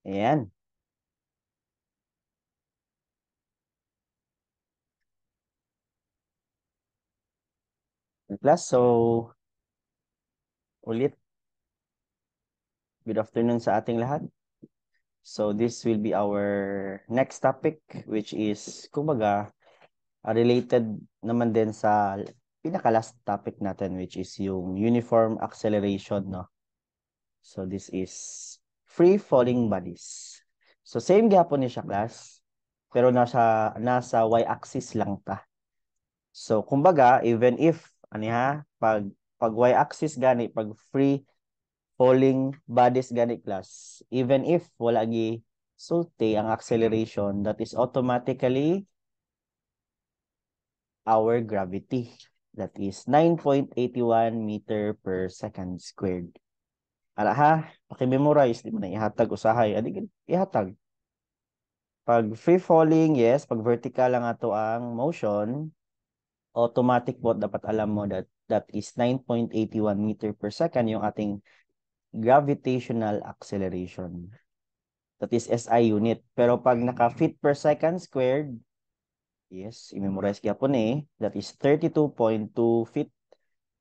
Ayan. Class, so ulit, good afternoon sa ating lahat. So this will be our next topic, which is, kumbaga, related naman din sa pinaka-last topic natin, which is yung uniform acceleration, no? So this is free falling bodies. So same gapon ni siya, class, pero nasa y-axis lang ta. So kumbaga, even if pag y-axis gani, pag free falling bodies gani, class, even if wala gi sulti ang acceleration, that is automatically our gravity. That is 9.81 meter per second squared. Ara ha, paki-memorize, di mo na ihatag usahay. Adi, ihatag. Pag free falling, yes, pag vertical lang ato ang motion, automatic po dapat alam mo that is 9.81 meter per second yung ating gravitational acceleration. That is SI unit. Pero pag naka-feet per second squared, yes, i-memorize kaya po that is 32.2 feet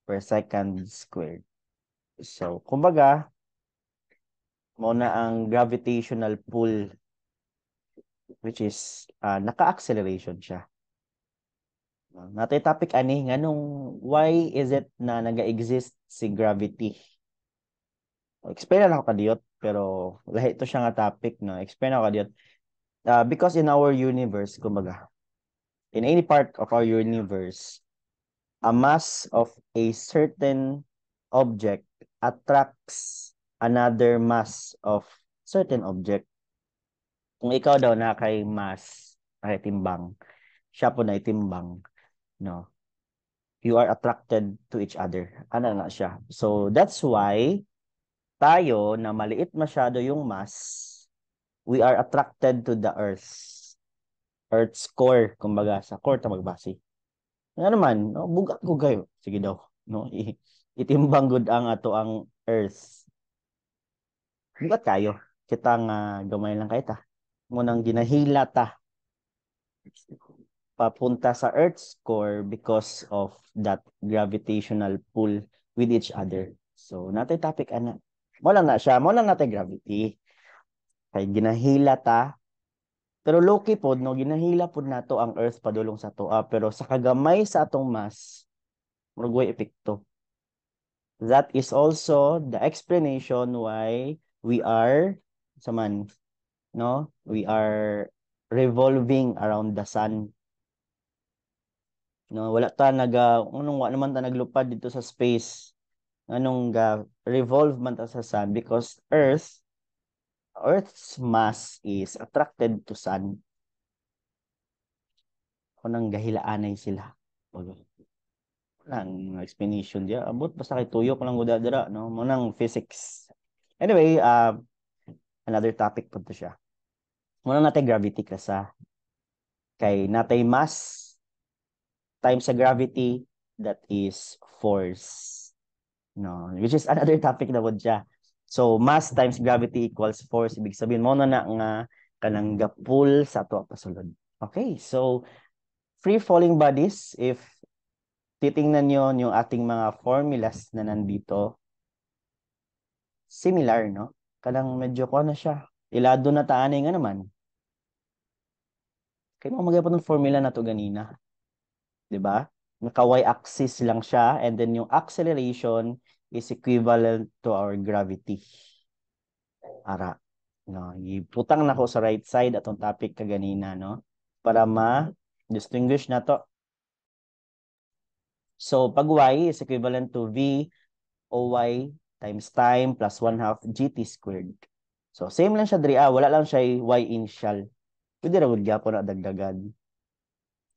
per second squared. So, kumbaga, muna ang gravitational pull, which is naka-acceleration siya. Natay topic ani nganong why is it na naga-exist si gravity? Explain na ako kadiyot, pero lahi ito siya nga topic, no? Explain ako kadiyot. Because in our universe, kumbaga, in any part of our universe, a mass of a certain object attracts another mass of certain object. Kung ikaw daw na kay mass, kay timbang, siya po na itimbang, no? You are attracted to each other. Ano na siya? So, that's why tayo na maliit masyado yung mass, we are attracted to the Earth. Earth's core, kumbaga, sa core ta magbase. Nga naman, no, bugat ko kayo. Sige daw, no? Itimbang gud ang ato ang Earth. Bugat kayo. Kita nga gamay lang kay ta. Munang ginahila ta papunta sa Earth's core because of that gravitational pull with each other. So, natay topic ana. Mo lang na siya, mo lang natay gravity. Kay ginahila ta. Pero low-key pod no, ginahila pod nato ang Earth padulong sa toa, pero sa kagamay sa atong mass, murag way epekto. That is also the explanation why we are saman, no? We are revolving around the sun. No, wala ta wala naman ta naglupad dito sa space. Anong revolve man ta sa sun because Earth's mass is attracted to sun. Kunang gahilaanay sila. Lang explanation dia. Abot basta kay tuyo ko lang gud dira, no? Munang physics. Anyway, another topic po to siya. Muna natin gravity klasa. Kay natay mass times sa gravity, that is force. No, which is another topic na pod siya. So mass times gravity equals force. Ibig sabihin mo na nga kanang gapul sa ato pasulod. Okay, so free falling bodies, if titingnan nyo yung ating mga formulas na nandito, similar, no? Kanang medyo ko na siya. Ilado na taanay nga naman. Kaya mo magyapon ng formula na to ganina. 'Di ba? Naka-y-axis lang siya and then yung acceleration is equivalent to our gravity. Ara. No, iputang na ko sa right side atong topic kaganina, no? Para ma-distinguish na to. So, pag y is equivalent to v oy times time plus 1/2 gt squared. So, same lang siya diri. Wala lang siya y initial. Pwede ra gud gyapon na dagdagan.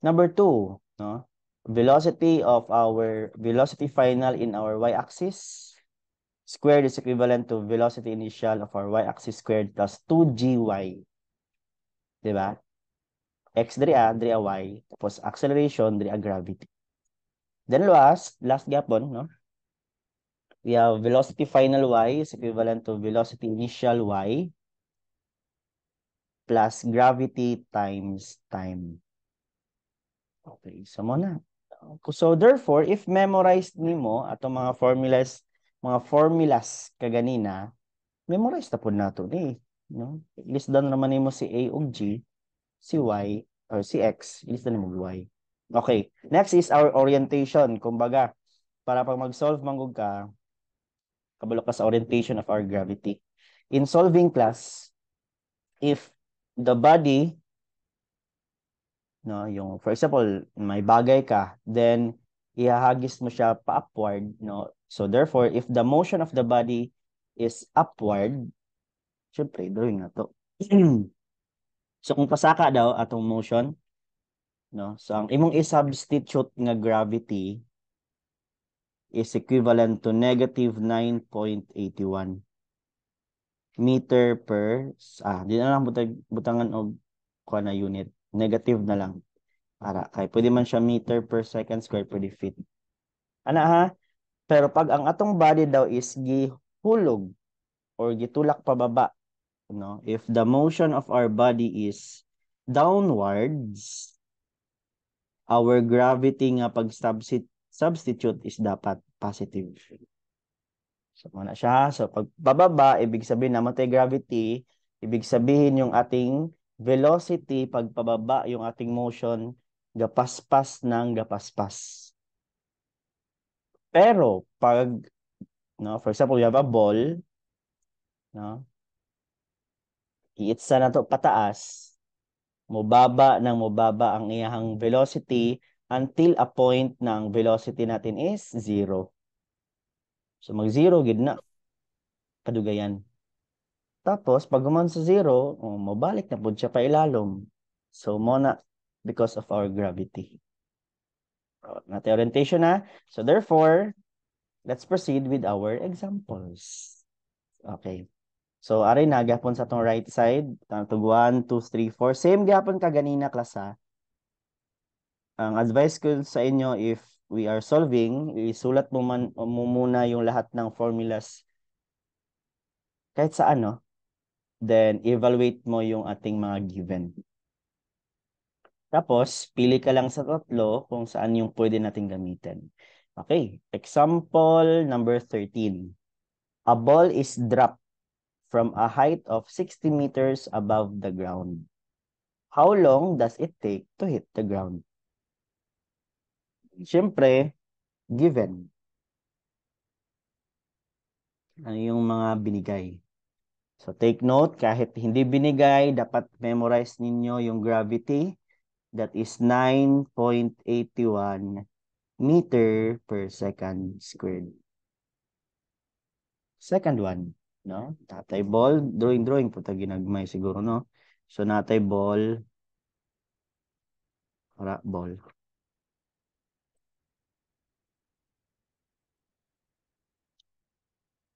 Number 2, no? Velocity final in our y-axis squared is equivalent to velocity initial of our y-axis squared plus 2gy. Diba? X diri y, tapos acceleration diri gravity. Then last gyapon, no? We have velocity final y is equivalent to velocity initial y plus gravity times time. Okay, so muna. So therefore, if memorized nimo atong mga formulas kaganina, memorize na po nato ni, no? List down naman nimo si A ug G, si Y or si X, list na nimo Y. Okay, next is our orientation. Kumbaga, para pag mag-solve manggug ka, kabalo ka sa orientation of our gravity. In solving class, if the body, no, yung for example, may bagay ka, then ihahagis mo siya pa-upward, no? So therefore, if the motion of the body is upward, syempre drawing na to. So kung pasaka daw atong motion, no? So ang imong i-substitute nga gravity is equivalent to negative 9.81 meter per di na lang butangan og kuha na unit. Negative na lang. Para kay pwede man siya meter per second square, pwede feet. Ana ha? Pero pag ang atong body daw is gihulog or gitulak pababa, no? If the motion of our body is downwards, our gravity nga pag substitute is dapat positive. So, muna siya. So, pag bababa, ibig sabihin namatay gravity, ibig sabihin yung ating velocity, pag pababa, yung ating motion, gapaspas ng gapaspas. Pero, pag, no, for example, we have a ball, no, iitsa na to pataas, mubaba ang iyahang velocity until a point ng velocity natin is 0. So, mag-0, gid na. Kadugayan. Tapos, pag guman sa 0, mabalik na po siya pa ilalom. So, muna, because of our gravity. Natin orientation na. So, therefore, let's proceed with our examples. Okay. So, aray na, gapon sa itong right side. Tug 1, 2, 3, 4. Same gapon ka ganina, klasa. Ang advice ko sa inyo, if we are solving, isulat mo muna yung lahat ng formulas kahit sa ano. Then, evaluate mo yung ating mga given. Tapos, pili ka lang sa tatlo kung saan yung pwede natin gamitin. Okay, example number 13. A ball is dropped from a height of 60 meters above the ground. How long does it take to hit the ground? Siyempre, given. Ano yung mga binigay? So, take note, kahit hindi binigay, dapat memorize ninyo yung gravity. That is 9.81 meter per second squared. Second one, no? Natay ball, drawing po ta ginagmay siguro, no? So natay ball, ball.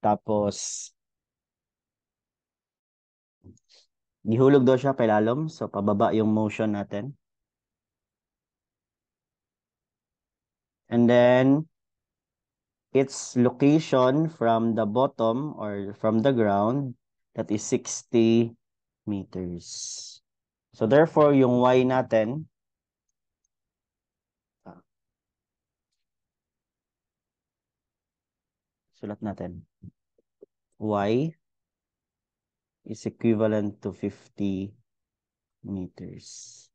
Tapos gihulog daw siya pailalom, so pababa yung motion natin. And then its location from the bottom or from the ground, that is 60 meters. So therefore, yung y natin, sulat natin, y is equivalent to 50 meters.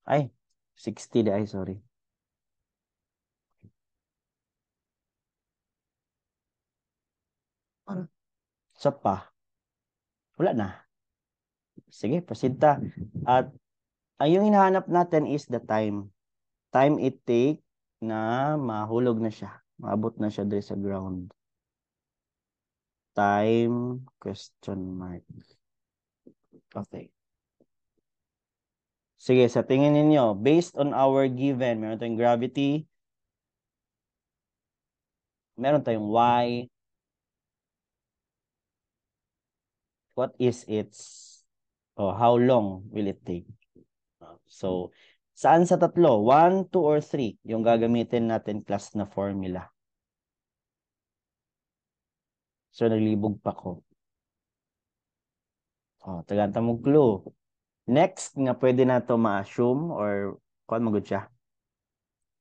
Ay, 60 ay, sorry. Sa pa. Wala na. Sige, pasinta. At ang yung hinahanap natin is the time. Time it take na mahulog na siya. Maabot na siya dito sa ground. Time question mark. Okay. Sige, sa tingin ninyo, based on our given, meron tayong gravity, meron tayong y, what is its, how long will it take? So, saan sa tatlo? 1, 2, or 3 yung gagamitin natin class na formula. So, naglibog pa ko. Tagantang mo clue. Next nga pwede na to ma-assume or kuan magud siya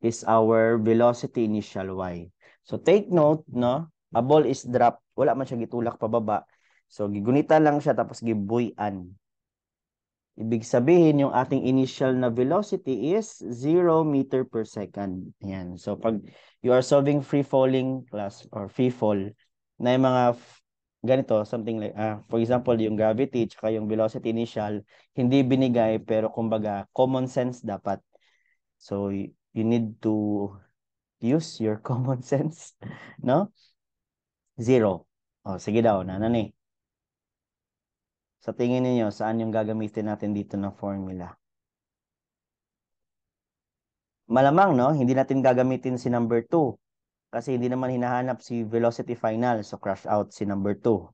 is our velocity initial y. So take note, no? A ball is dropped, wala man siya gitulak pababa. So gigunita lang siya tapos gibuy-an. Ibig sabihin yung ating initial na velocity is 0 meter per second. Yan. So pag you are solving free falling class or free fall na yung mga ganito, something like for example, yung gravity tsaka yung velocity initial hindi binigay pero kumbaga common sense dapat. So you need to use your common sense, no? Zero. Oh, sige daw, ni. Sa tingin niyo saan yung gagamitin natin dito na formula? Malamang, no? Hindi natin gagamitin si number 2 kasi hindi naman hinahanap si velocity final. So, crush out si number 2.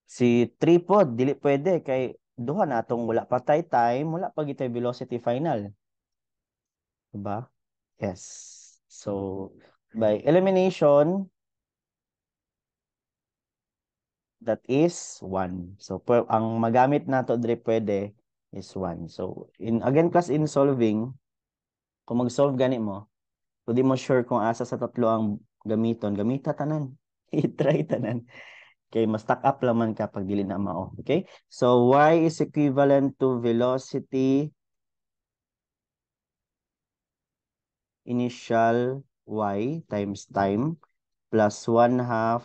Si 3 po, dili pwede kay duha na atong wala pa tay time, wala pa gitay velocity final. Diba? Yes. So, by elimination, that is 1. So, ang magamit nato diri pwede is 1. So, again class in solving, kung mag-solve gani mo, kung di mo sure kung asa sa tatlo ang gamiton, gamita tanan. I-try tanan. Okay, mas stack up lang man kapag dili na mao. Okay? So, y is equivalent to velocity initial y times time plus 1/2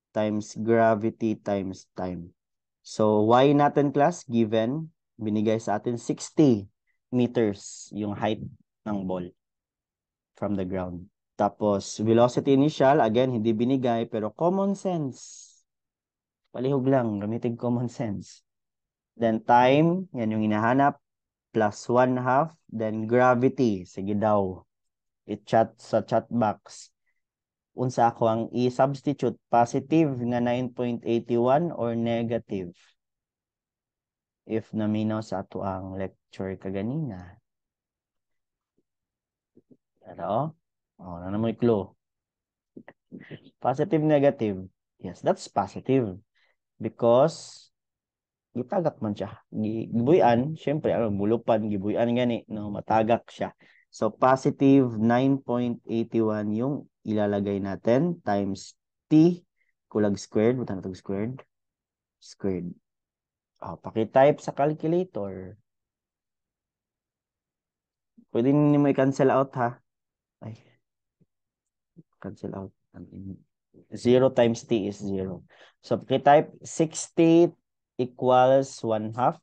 times gravity times time. So, y natin class, given, binigay sa atin 60 meters yung height ng ball from the ground. Tapos, velocity initial, again, hindi binigay, pero common sense. Palihog lang, gamitin common sense. Then, time, yan yung hinahanap, plus 1/2. Then, gravity, sige daw. I-chat sa chat box. Unsa ako ang i-substitute, positive nga 9.81 or negative? If naminaw sa ato ang lecture kaganina. Ano? Oh, na mo clue. Positive, negative. Yes, that's positive. Because, gitagak man siya. Gibuyan, syempre, bulupan, gibuyan gani, no, matagak siya. So, positive 9.81 yung ilalagay natin times t, kulag squared, buta na squared, squared. Oh, paki-type sa calculator. Pwede niyo may cancel out ha. Ay, cancel out. 0 times t is 0. So, paki-type 60 equals 1/2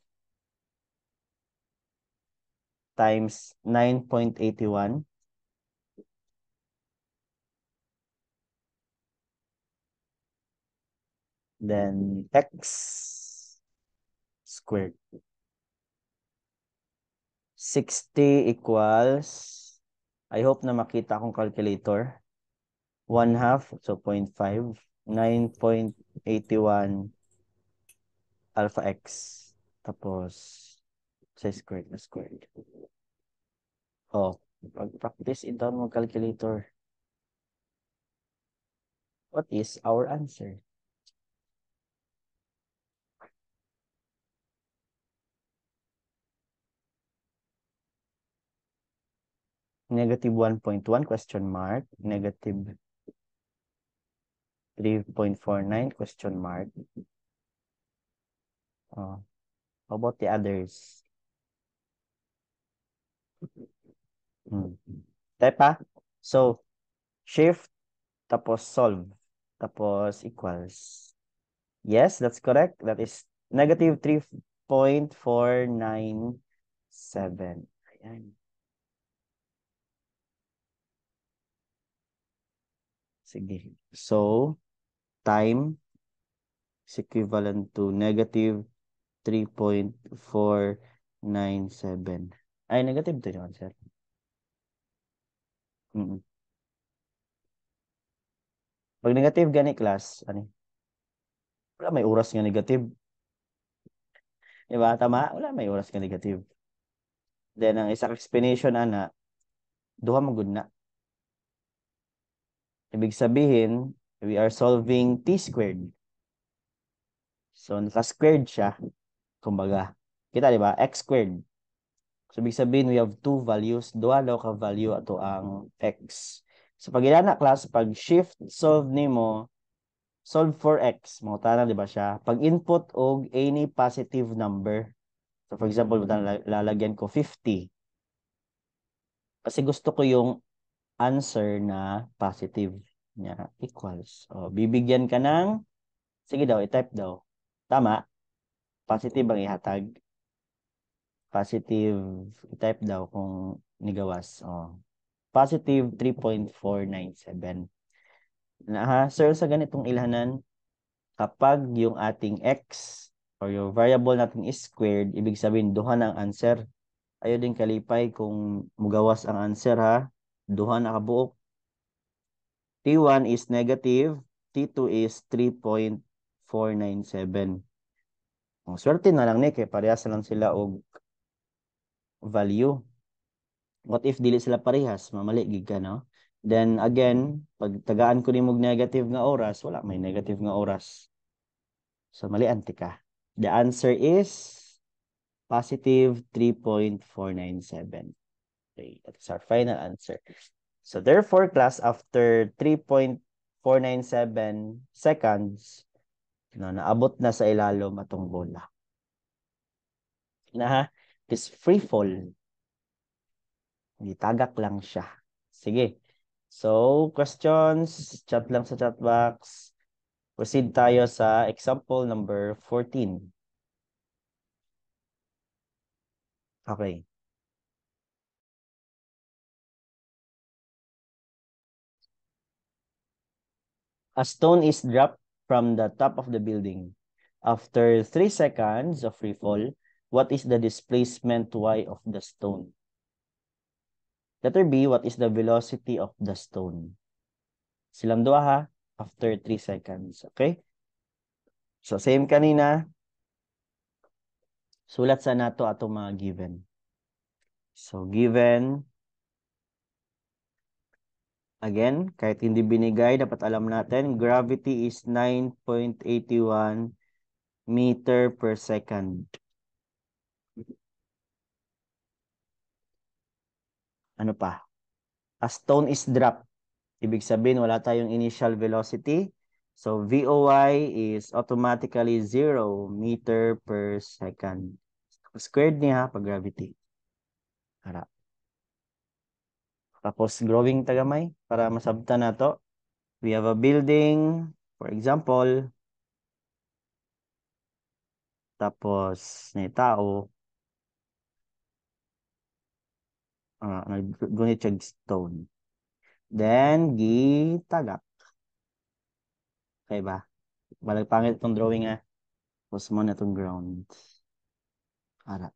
times 9.81. Then x squared. 60 equals, I hope na makita akong calculator. 1/2, so 0.5. 9.81 alpha x. Tapos, sa squared na squared. Oh, pag-practice ito mo calculator. What is our answer? Negative 1.1 question mark. Negative 3.49 question mark. Oh, how about the others? Type pa? So, shift, tapos solve, tapos equals. Yes, that's correct. That is negative 3.497. Ayan. Sige. So, time is equivalent to negative 3.497. Ay, negative to yun, sir. Pag negative gani class, ano? Wala may oras nga negative. Diba? Tama? Wala may oras nga negative. Then, ang isang explanation, ana, duha magud na. Ibig sabihin, we are solving t squared. So, naka-squared siya. Kumbaga, kita, di ba? X squared. So, ibig sabihin, we have two values. Duha daw ka value ato ang X. So, pag ilana, class, pag shift solve nimo, solve for X. Mga tanang, di ba siya? Pag input og any positive number. So, for example, lalagyan ko 50. Kasi gusto ko yung answer na positive niya equals. O, bibigyan ka ng, sige daw, i-type daw. Tama? Positive ang ihatag. Positive, i-type daw kung nigawas. O, positive 3.497. Sir, sa ganitong ilhanan, kapag yung ating x or yung variable natin is squared, ibig sabihin, duha ng answer. Ayaw din kalipay kung mugawas ang answer ha. Duha na kabuok. T1 is negative, T2 is 3.497. Ang swerte na lang ni kay parehas lang sila og value. What if dili sila parehas? Mamali gid ka, no? Then again, pag tagaan ko nimog negative nga oras, wala may negative nga oras. So mali anti ka. The answer is positive 3.497. Okay, that is our final answer. So therefore, class, after 3.497 seconds, no, naabot na sa ilalom atong bola. Na ha? Is free fall. Hindi tagak lang siya. Sige. So, questions, chat lang sa chat box. Proceed tayo sa example number 14. Okay. A stone is dropped from the top of the building. After 3 seconds of free fall, what is the displacement y of the stone? Letter B, what is the velocity of the stone? Silang dua ha, after 3 seconds. Okay? So, same kanina. Sulat sa nato atong mga given. So, given, again, kahit hindi binigay, dapat alam natin, gravity is 9.81 meter per second. Ano pa? A stone is dropped. Ibig sabihin, wala tayong initial velocity. So, VOY is automatically 0 meter per second. Squared niya pag gravity. Harap. Tapos, growing tagamay para masabta na to. We have a building, for example. Tapos, may tao. Naggunit siya stone. Then, gitagak. Okay ba? Balag pangit itong drawing ha. Tapos mo na itong ground. Ara.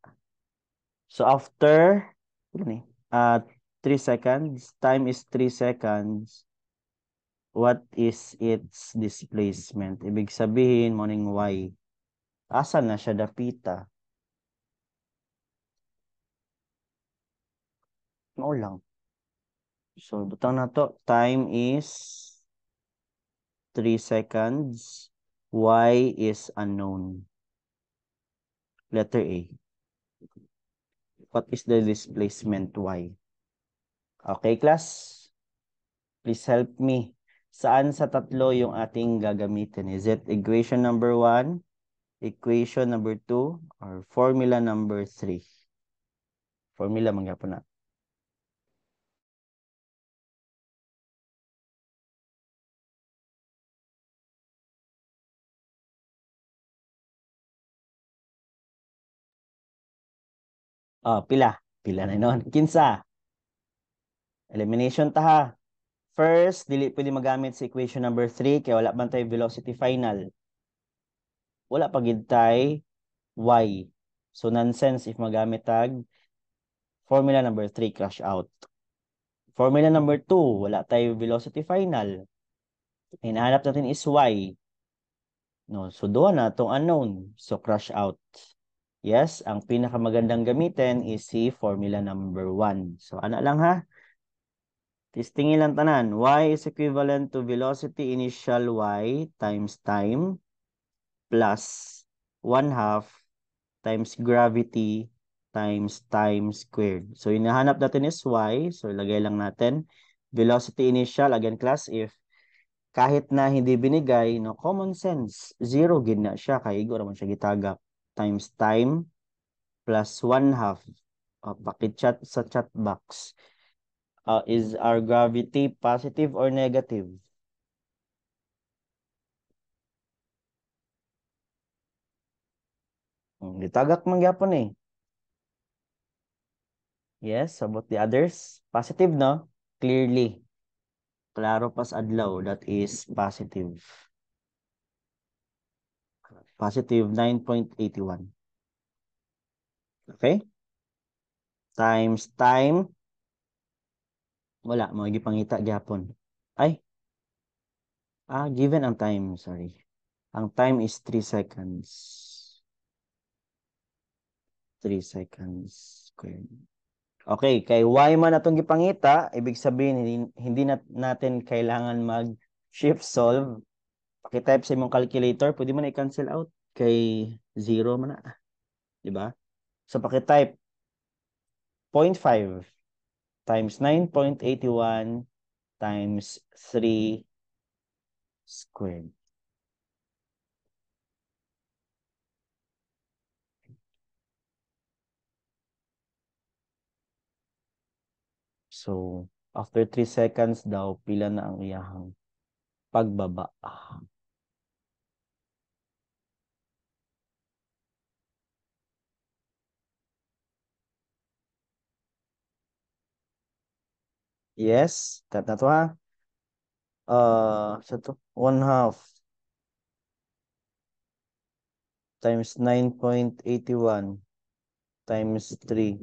So, after, gani, 3 seconds, time is 3 seconds. What is its displacement? Ibig sabihin, morning y. Asa na siya dapita? Ano lang. So, butang na to. Time is 3 seconds. Y is unknown. Letter A. What is the displacement y? Okay, class? Please help me. Saan sa tatlo yung ating gagamitin? Is it equation number 1, equation number 2, or formula number 3? Formula mangyapon na. Pila. Pila na nun. Kinsa. Elimination ta ha. First, dili pwede magamit sa equation number 3 kaya wala man tayo velocity final. Wala pa gid tay y. So nonsense if magamit tag formula number 3 crash out. Formula number 2, wala tayo velocity final. Hinahanap natin is y. No, so doon na itong unknown. So crash out. Yes, ang pinakamagandang gamitin is si formula number 1. So ano lang ha? Testingin lang tanan. Y is equivalent to velocity initial y times time plus 1/2 times gravity times time squared. So, yung nahanap natin is y. So, ilagay lang natin. Velocity initial, again class, if kahit na hindi binigay, no, common sense, 0 gid na siya, kay igo naman siya gitagak, times time plus 1/2. Pakichat sa chat box. Is our gravity positive or negative? Gitagak man gyapon eh. Yes, about the others? Positive, no? Clearly. Klaro pas adlaw, that is positive. Positive 9.81. Okay? Times time. Wala, mo gipangita gyapon. Ay, given ang time, sorry. Ang time is 3 seconds. 3 seconds squared. Okay, kay y man atong gipangita, ibig sabihin hindi natin kailangan mag-shift solve. Paki-type sa imong calculator, pwede man i-cancel out kay 0 man na, di ba? So paki-type 0.5 times 9.81 times 3 squared. So, after 3 seconds daw, pila na ang iyahang pagbaba. Yes, tat na to ha. So to 1/2 times 9.81 times 3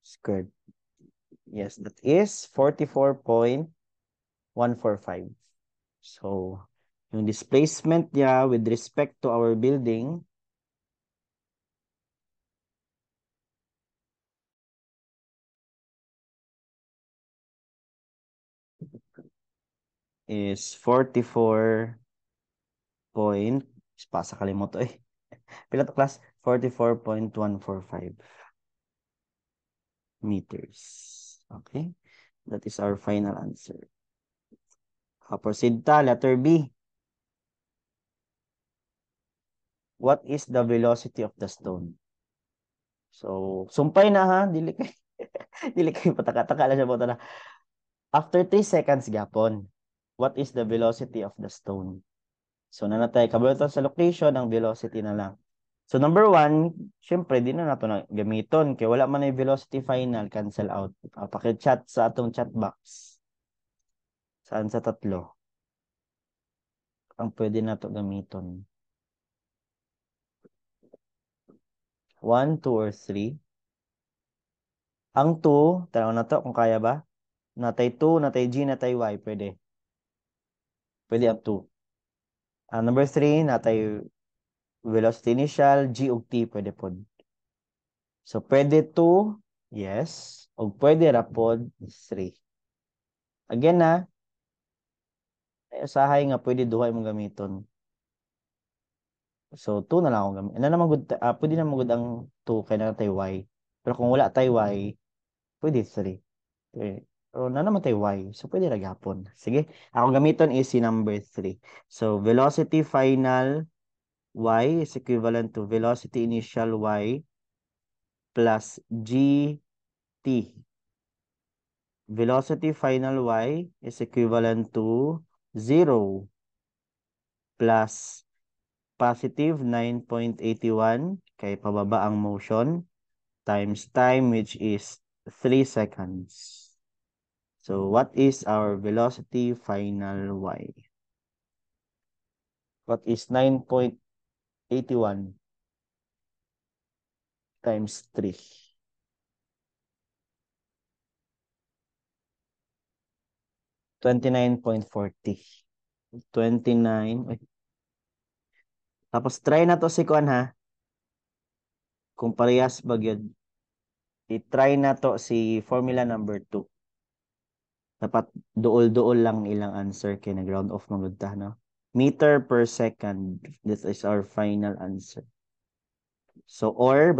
squared. Yes, that is 44.145. So, yung displacement niya with respect to our building is 44 point, pasa kalimot eh. Pila to class? 44.145 meters. Okay? That is our final answer. Proceed ta, letter B. What is the velocity of the stone? So, sumpay na ha, dili kay dili kay pataka-taka lang siya po na. After 3 seconds gapon, what is the velocity of the stone? So, nanatay kabalo sa location, ang velocity na lang. So, number 1, syempre, di na nato na gamiton. Kaya wala man na velocity final, cancel out. Paki-chat sa atong chat box. Saan sa tatlo? Ang pwede na to gamiton. 1, 2, or 3. Ang 2, tanaw na to kung kaya ba? Natay 2, natay G, natay Y. Pwede. Pwede ang 2. Number 3, natay velocity initial, G ug T. Pwede pod. So, pwede 2, yes. O pwede rapod 3. Again na, usahay nga pwede duha imong gamiton. So, 2 na lang akong gamit. Ano naman good, pwede naman good ang 2 kaya na tayo Y. Pero kung wala tayo Y, pwede 3. Okay. Pero na naman tayo Y. So, pwede na gapon. Sige. Akong gamiton is si number 3. So, velocity final Y is equivalent to velocity initial Y plus GT. Velocity final Y is equivalent to 0 plus positive 9.81 kay pababa ang motion times time which is 3 seconds. So what is our velocity final Y? What is 9.81 times 3? 29.40. 29. Tapos try na to si Kuan ha. Kung parehas ba gyud. I-try na to si formula number 2. Dapat duol-duol lang ilang answer kay na ground off magudta no. meter per second. This is our final answer. So, or,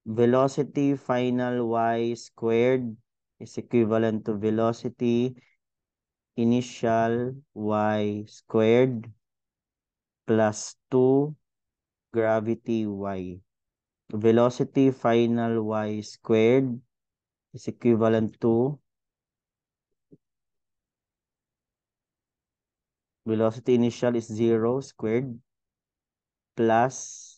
velocity final y squared is equivalent to velocity initial y squared plus 2 gravity y. Velocity final y squared is equivalent to velocity initial is 0 squared plus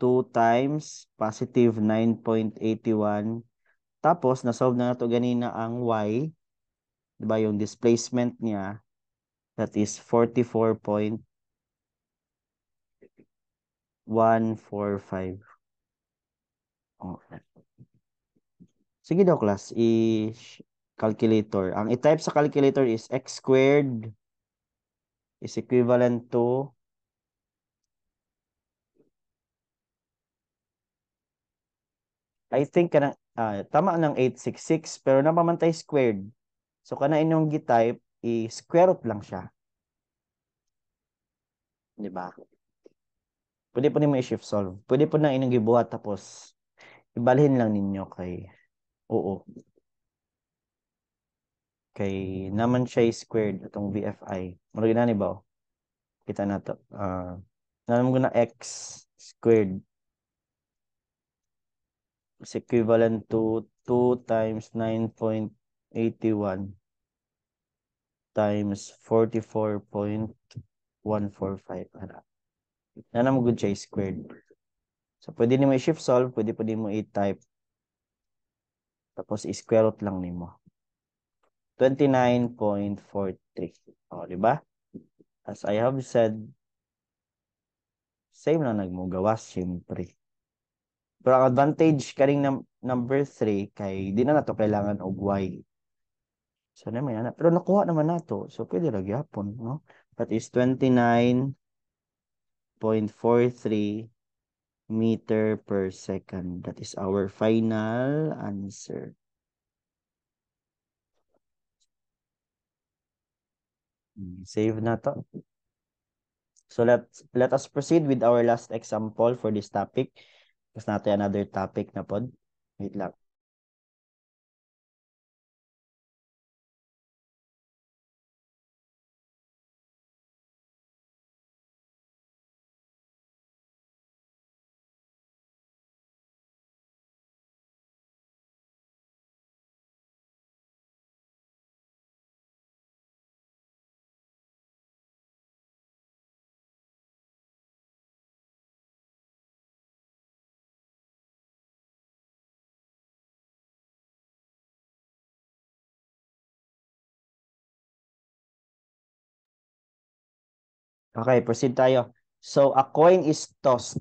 2 times positive 9.81. Tapos, na-solve na nato ganina ang y. Diba yung displacement niya, that is 44.145. Oh. Sige daw, class. Calculator. Ang i-type sa calculator is x squared is equivalent to I think kanang tama ng 866 pero napamantay squared. So kana inyong gi-type i-square root lang siya. 'Di ba? Pwede po nimo i-shift solve. Pwede po na inyong gibuhat tapos ibalhin lang ninyo kay oo. Kay naman siya squared itong BFI. Murag na ni ba? Kita na to. Naman ko na x squared is equivalent to 2 times 9.81 times 44.145. Na mo good siya squared. So, pwede nimo i-shift solve, pwede mo i-type. Tapos, i-square root lang nimo. 29.43. O, di ba? As I have said, same lang nagmugawas, syempre. Pero ang advantage karing number 3 kay di na nato kailangan og y. So naman yan. Pero nakuha naman nato. So pwede ra gyapon, no? That is 29.43 meter per second. That is our final answer. Save na to. So let us proceed with our last example for this topic. Tapos natin another topic na pod. Wait lang. Okay, proceed tayo. So a coin is tossed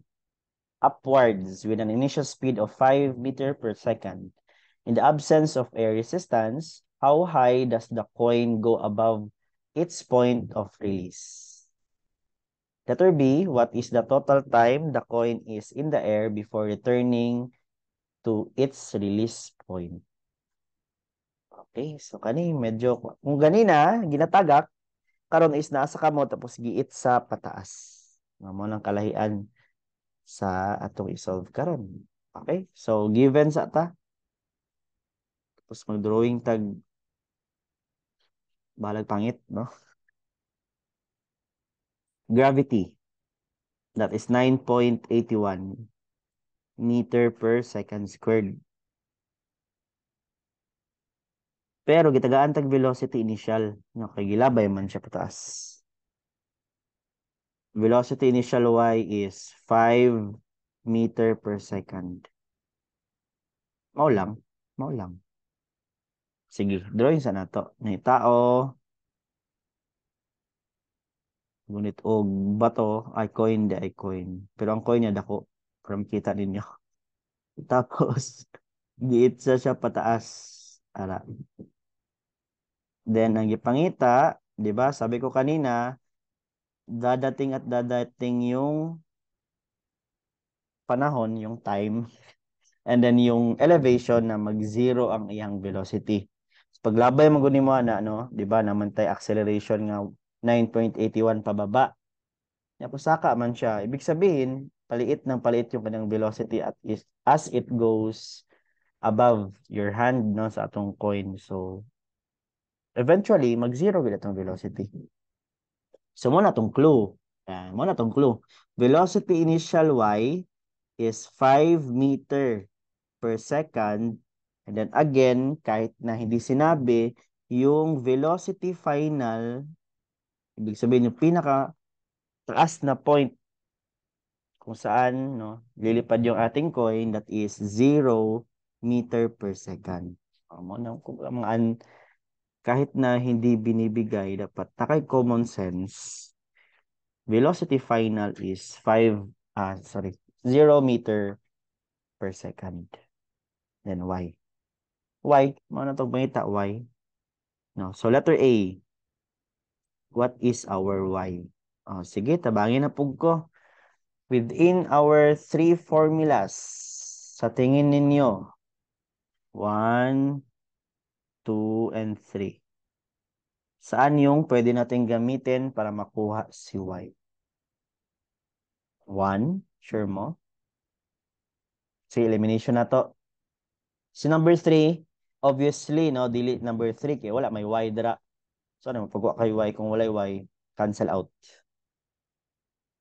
upwards with an initial speed of 5 meter per second. In the absence of air resistance, how high does the coin go above its point of release? Letter B, what is the total time the coin is in the air before returning to its release point? Okay, so kani medyo, kung ganina, ginatagak, karon is nasa kamo tapos giit sa pataas. Mo nang kalahian sa atong isolve karon. Okay? So given sa ta tapos mag-drawing tag balag pangit, no? Gravity. That is 9.81 meter per second squared. Pero gitagaan tag velocity initial, no? Kay gilabay man siya pataas. Velocity initial y is 5 meter per second. Mao lang. Mao lang. Sige, drawing sa nato. May tao, ngunit og bato, ay coin, di ay coin. Pero ang coin niya dako. From kita ninyo. Tapos, giitsa siya pataas. Ara. Then, ang ipangita, di ba, sabi ko kanina, dadating at dadating yung panahon, yung time, and then yung elevation na mag-zero ang iyang velocity. So, paglabay mo mo na, no, di ba, naman tayo acceleration nga 9.81 pababa. Pusaka man siya. Ibig sabihin, paliit ng paliit yung kanyang velocity as it goes above your hand no sa atong coin. So eventually mag-zero gid atong velocity. So mo na tong clue. Mo na tong clue. Velocity initial y is 5 meter per second. And then again, kahit na hindi sinabi, yung velocity final, ibig sabihin yung pinaka taas na point kung saan no, lilipad yung ating coin, that is 0 meter per second. Mo na mga kahit na hindi binibigay, dapat nakay common sense. Velocity final is 0 meter per second. Then y. Y, mo na itong pangita, y. No, so letter A. What is our y? Sige, tabangin na pug ko. Within our three formulas, sa tingin ninyo, 1, 2, and 3. Saan yung pwede natin gamitin para makuha si y? 1, sure mo? Si elimination na to. Si number 3, obviously, no, delete number 3 kaya wala, may y dira. So, ano, pagwa kay y, kung wala y, cancel out.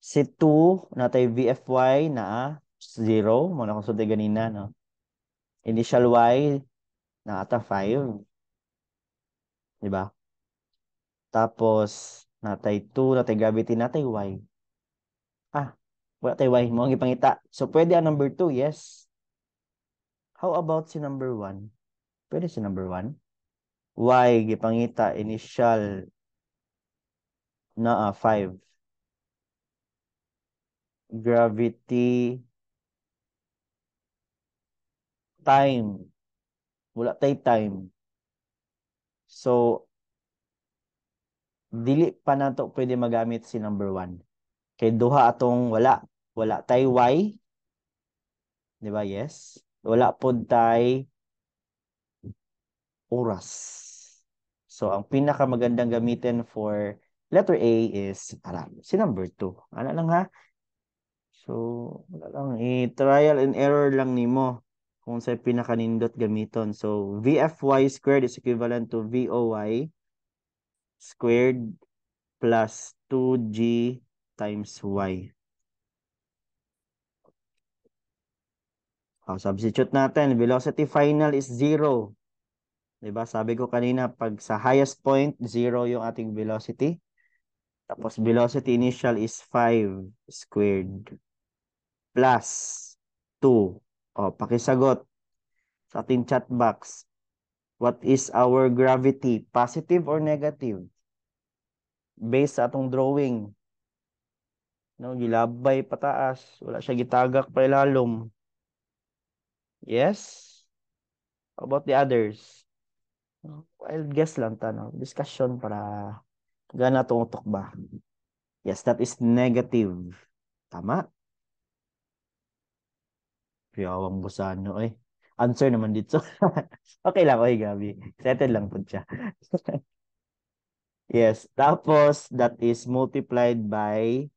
Si 2, natay VFY na 0. Muna kong sunday ganina, no? Initial y, na ata 5. Diba? Tapos, natay 2, natay gravity, natay y. Wala tayo y. Mo ang ipangita. So, pwede ang number 2, yes. How about si number 1? Pwede si number 1. Y, gipangita, initial na 5. Gravity, time. Wala tayo time. So, dili pa na to pwede magamit si number 1. Kay duha atong wala. Wala tay y. Di ba? Yes. Wala pod tay oras. So, ang pinakamagandang gamitin for letter A is, si number 2. Ano lang ha? So, wala lang. I-trial and error lang nimo kung sa pinakanindot gamiton. So, VFY squared is equivalent to VOY squared plus 2G times Y. Substitute natin. Velocity final is 0. Diba? Sabi ko kanina, pag sa highest point, 0 yung ating velocity. Tapos velocity initial is 5 squared plus 2. Pakisagot sa ating chat box. What is our gravity? Positive or negative? Based sa atong drawing. No, gilabay pataas. Wala siya gitagak pa ilalom. Yes? How about the others? Wild guess lang tanong. Discussion para gana tumutok ba? Yes, that is negative. Tama? Piyawang busano eh. Answer naman dito. Okay lang, okay, Gabi. Settle lang po siya. Yes, tapos that is multiplied by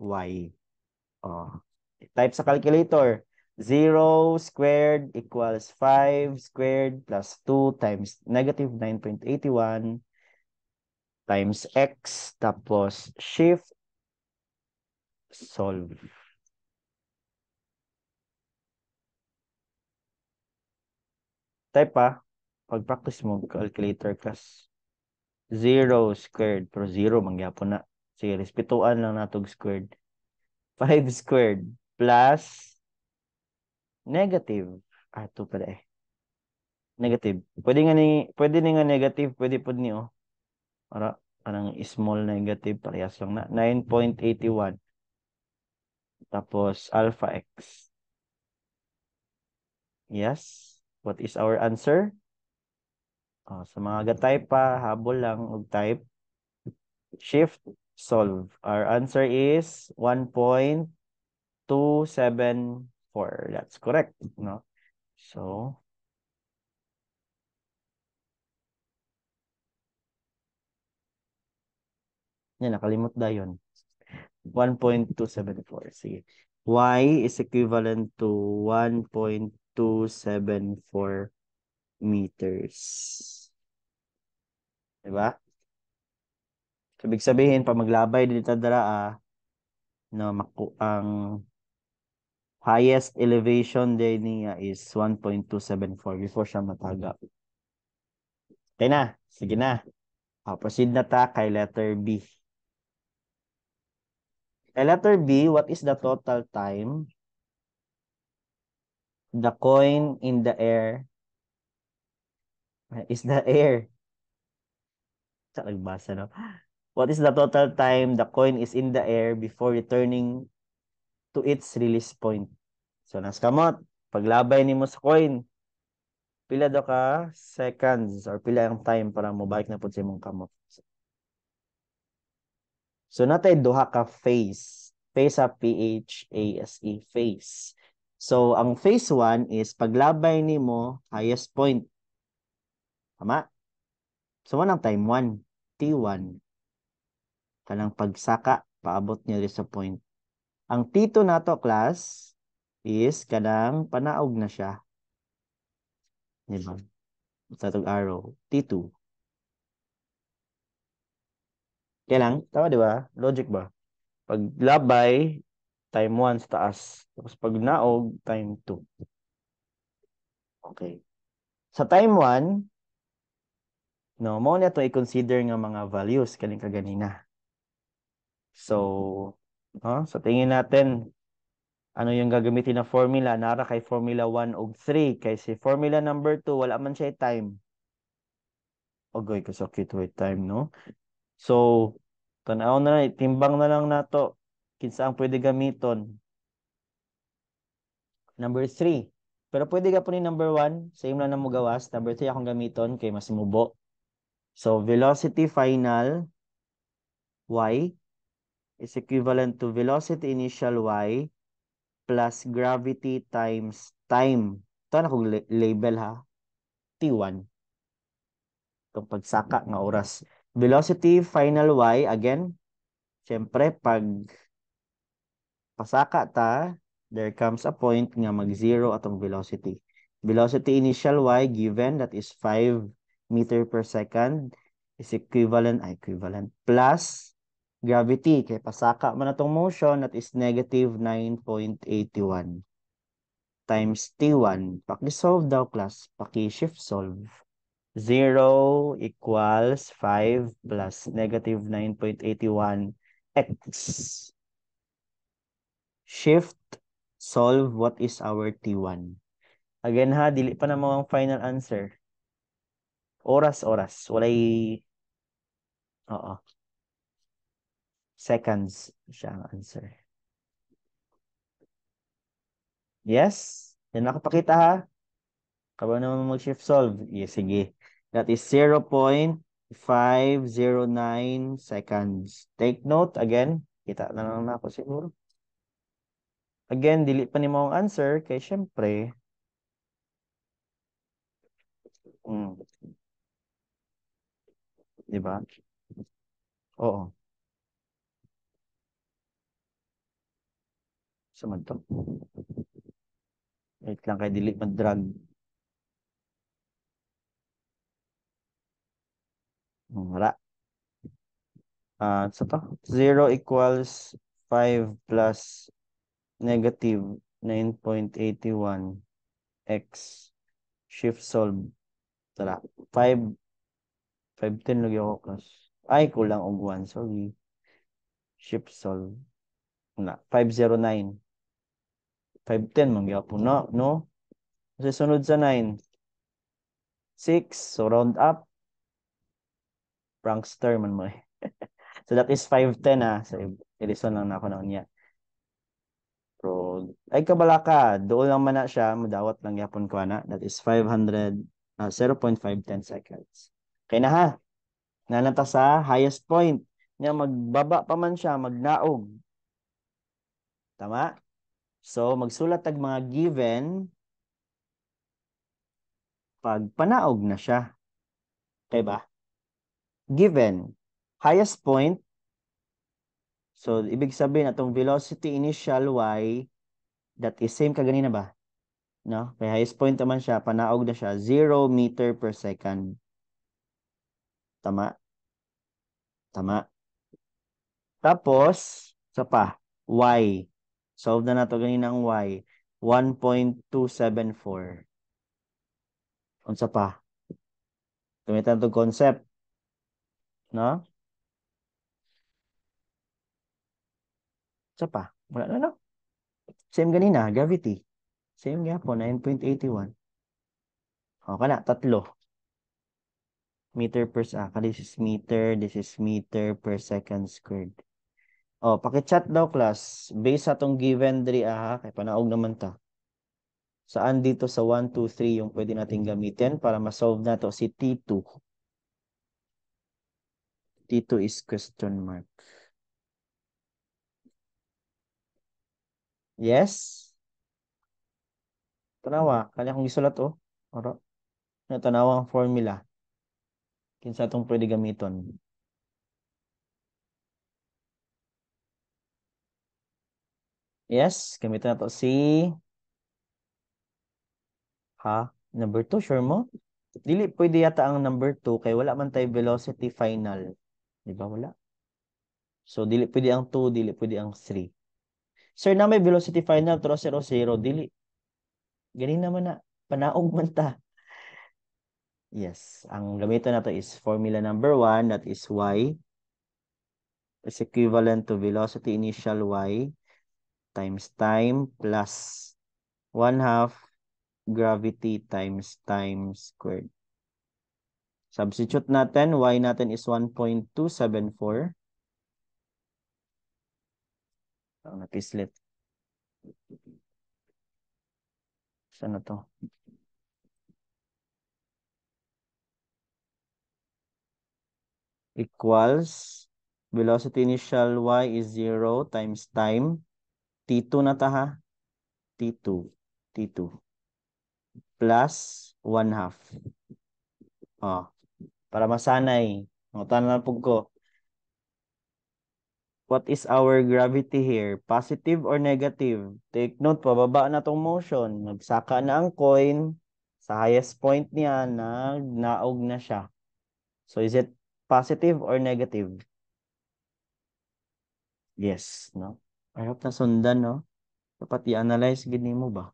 y. Type sa calculator. 0 squared equals 5 squared plus 2 times negative 9.81 times x, tapos shift, solve. Type pa, pag-practice mo, calculator class. 0 squared, pero 0, mangyapon na. Sige, respetuan lang natog squared. 5 squared plus negative. Ito pala eh. Negative. Pwede nga negative, pwede po niyo. Para, anong small negative, parehas lang na. 9.81. Tapos, alpha x. Yes. What is our answer? Sa mga ga-type pa, habol lang og type. Shift, solve. Our answer is 1.274. That's correct, no? So, Yan, nakalimot na yun. 1.274. Sige. Y is equivalent to 1.274 meters. Diba? Ibig sabihin, pag maglabay dito dara, no, ang highest elevation din niya is 1.274 before siya matagap. Okay na. Sige na. Proceed na ta kay letter B. Kay letter B, what is the total time the coin in the air is the air? Sa nagbasa, no? What is the total time the coin is in the air before returning to its release point? So, naskamot. Paglabay ni mo sa coin, pila daw ka seconds or pila ang time para mobalik na po sa imong kamot. So, natay duha ka phase. Phase sa P-H-A-S-E, phase. So, ang phase 1 is paglabay ni mo highest point. Tama? So, ang time 1, T1. Kanang pagsaka, paabot niya rin sa point. Ang T2 nato, class, is kanang panaog na siya. Diba? Tatog arrow. T2. Kaya lang, tama diba? Logic ba? Pag labay, time 1 sa taas. Tapos pag naog, time 2. Okay. Sa time 1, no, mo na ito i-consider nga mga values kaling kaganina. So, sa tingin natin, ano yung gagamitin na formula? Nara kay formula 1 og 3. Kay si formula number 2, wala man siya time. Ogoy, kasakit with time, no? So, tanaw na lang, timbang na lang nato. Kinsa ang pwede gamiton? Number 3. Pero pwede ka po ni number 1, same lang na mo gawas. Number 3 akong gamiton kay mas mubo. So, velocity final y is equivalent to velocity initial y plus gravity times time. Ito na kong label ha. T1. Itong pagsaka nga oras. Velocity final y, again, syempre, pag pasaka ta, there comes a point nga mag-zero atong velocity. Velocity initial y given, that is 5 meter per second, is equivalent plus gravity. Kay pasaka man atong motion, that is negative 9.81 times T1. Paki-solve daw, class. Paki-shift solve. 0 equals 5 plus negative 9.81 x. Shift, solve, what is our T1? Again ha, dili pa na mo ang final answer. Oras. Walay, oo. Seconds siya ang answer. Yes? Yan nakapakita ha? Kaba naman mag-shift solve. Yes, sige. That is 0.509 seconds. Take note again. Kita na lang ako siguro. Again, dili pa ni mo ang answer kay syempre, di ba? Oo. Sumad to. Wait lang kay dili mag-drag. Wala. So to? 0 equals 5 plus negative 9.81 x. Shift solve. Tara. 5, 510 lagi ako class. Ay, kulang og 1. Sorry. Shift solve. Na, 509. 510 mangyapon na, no? Kasi sunod sa 9. 6. So round up. Prankster man mo eh. So that is 510 So i-reason lang na ako na niya. Pero ay kabalaka, doon lang man na siya, madawat lang yapon ko na. That is 0.510 seconds. Okay na ha. Nanata sa highest point. Niya magbaba pa man siya, magnaog. Tama? So magsulat tag mga given pag panaog na siya. Okay ba? Given highest point So, ibig sabihin, atong velocity initial y, that is same kaganina ba? No? Kaya highest point naman siya, panaog na siya, 0 meter per second. Tama? Tama. Tapos, sa pa, y. Solve na nato ganina ang y. 1.274. Unsa pa? Gamitan itong concept. No? Unsa pa? Wala na, no? Same ganina, gravity. Same nga po, 9.81. O, kana, tatlo. Meter per second. This is meter per second squared. O, pakichat daw, class. Based sa itong given diri, kay panaog naman ta. Saan dito sa 1, 2, 3 yung pwede natin gamitin para ma-solve na to si T2. T2 is question mark. Yes? Tanawa. Kanya kong gisulat, oh. Oro. Tanawa ang formula. Kinsa itong pwede gamiton. Yes, gamitin na to si number 2, sure mo? Dili pwede yata ang number 2 kay wala man tay velocity final. Di ba wala? So dili pwede ang 2, dili pwede ang 3. Sir, na may velocity final 0, 0, dili. Ganin naman na panaog man ta. Yes, ang gamiton nato is formula number 1, that is y is equivalent to velocity initial y times time plus 1/2 gravity times time squared. Substitute natin, y natin is 1.274. Ang napislit. Saan na to? Equals, velocity initial y is 0 times time. T2 na ta ha? T2. T2. Plus 1/2. Oh, para masanay. Notan na po ko. What is our gravity here? Positive or negative? Take note, pababa na tong motion. Nagsaka na ang coin. Sa highest point niya, naog na siya. So, is it positive or negative? Yes, no? I hope na sundan, no? Dapat i-analyze gini mo ba?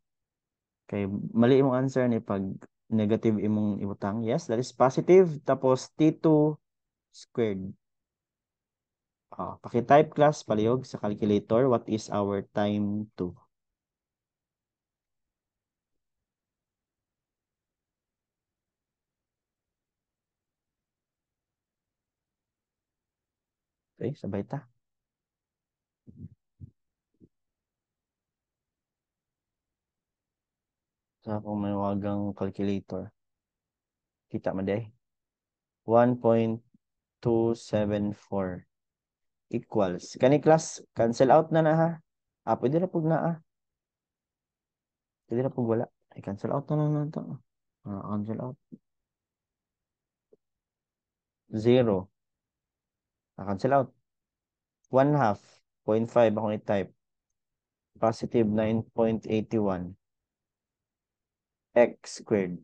Kay mali imong answer ni pag negative imong ibutang. Yes, that is positive. Tapos T2 squared. Paki-type class palihog sa calculator. What is our time 2? Okay, sabay ta. Sa akong may wagang calculator. Kita mo day. 1.274 equals. Kani class, cancel out na ha. Pwede na pug na Pwede na pug wala. I-cancel out na to. Cancel out. 0. Cancel out. 1/2. 0.5 akong i-type. Positive 9.81. X squared.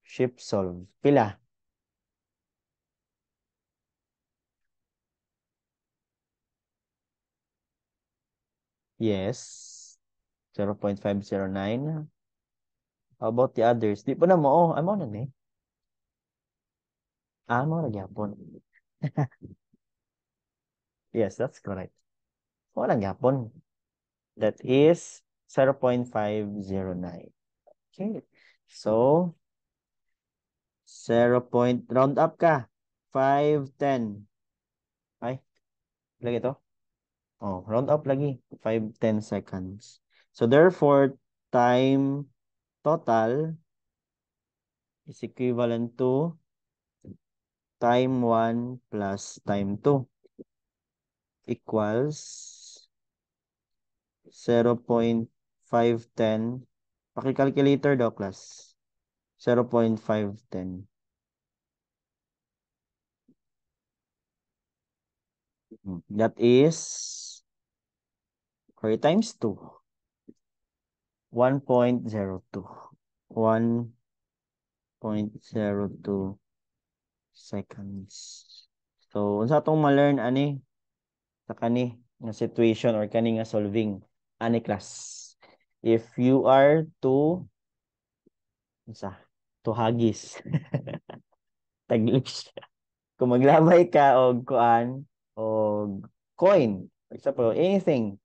Shift solve. Pila? Yes. 0.509. How about the others? Di pa na mo. Amo na ni. Amo na gyapon. Yes, that's correct. Wala gyapon. That is 0.509. Okay. So, 0. Round up ka. 5, 10. Ay, lagi to. Round up lagi. 5, 10 seconds. So, therefore, time total is equivalent to time 1 plus time 2 equals 0.510. Paki-calculator daw, class. 0.510. That is 4 times 2. 1.02. 1.02 seconds. So, unsa atong ma-learn ani sa kani nga situation or kani nga solving ani class. If you are to hagis. Taglish. Kung maglabay ka og kuan og coin, for example, anything,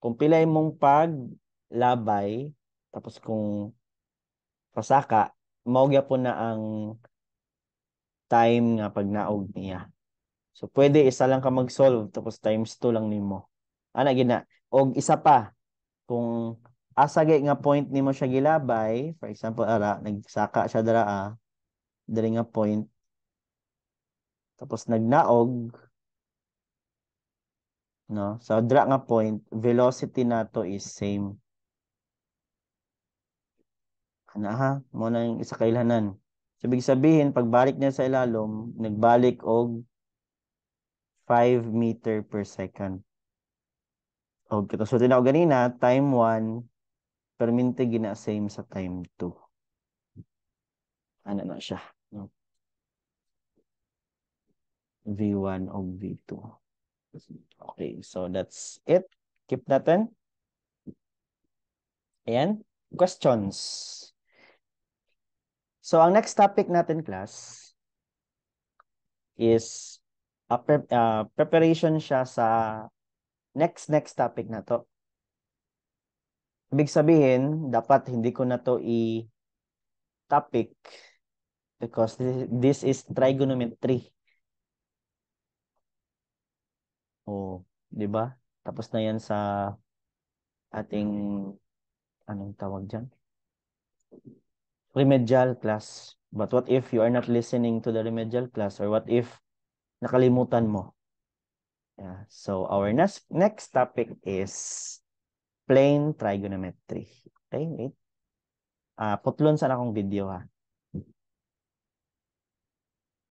kung pilay mong paglabay, tapos kung pasaka, mao gyapon na ang time nga pagnaog niya. So pwede isa lang ka mag-solve tapos times 2 lang nimo. Ana gina. Og isa pa, kung asa gay nga point nimo siya gilabay, for example, ara nagsaka siya diri nga point, tapos nagnaog, no? So dira nga point, velocity nato is same. Ana ha, mo na yung isa kailhanan. So, ibig sabihin, pagbalik niya sa ilalom, nagbalik og 5 meter per second. O, kita so tinaw ganina, time 1, perminte gina same sa time 2. Ano na siya? No? V1 o V2. Okay, so that's it. Keep natin. Ayan. Questions. So, ang next topic natin, class, is preparation siya sa next topic na to. Ibig sabihin, dapat hindi ko na to i-topic because this is trigonometry. Oh, 'di ba? Tapos na 'yan sa ating anong tawag diyan? Remedial class. But what if you are not listening to the remedial class, or what if nakalimutan mo? Yeah. So our next topic is plane trigonometry. Okay, wait. Putlon sa akong video ha.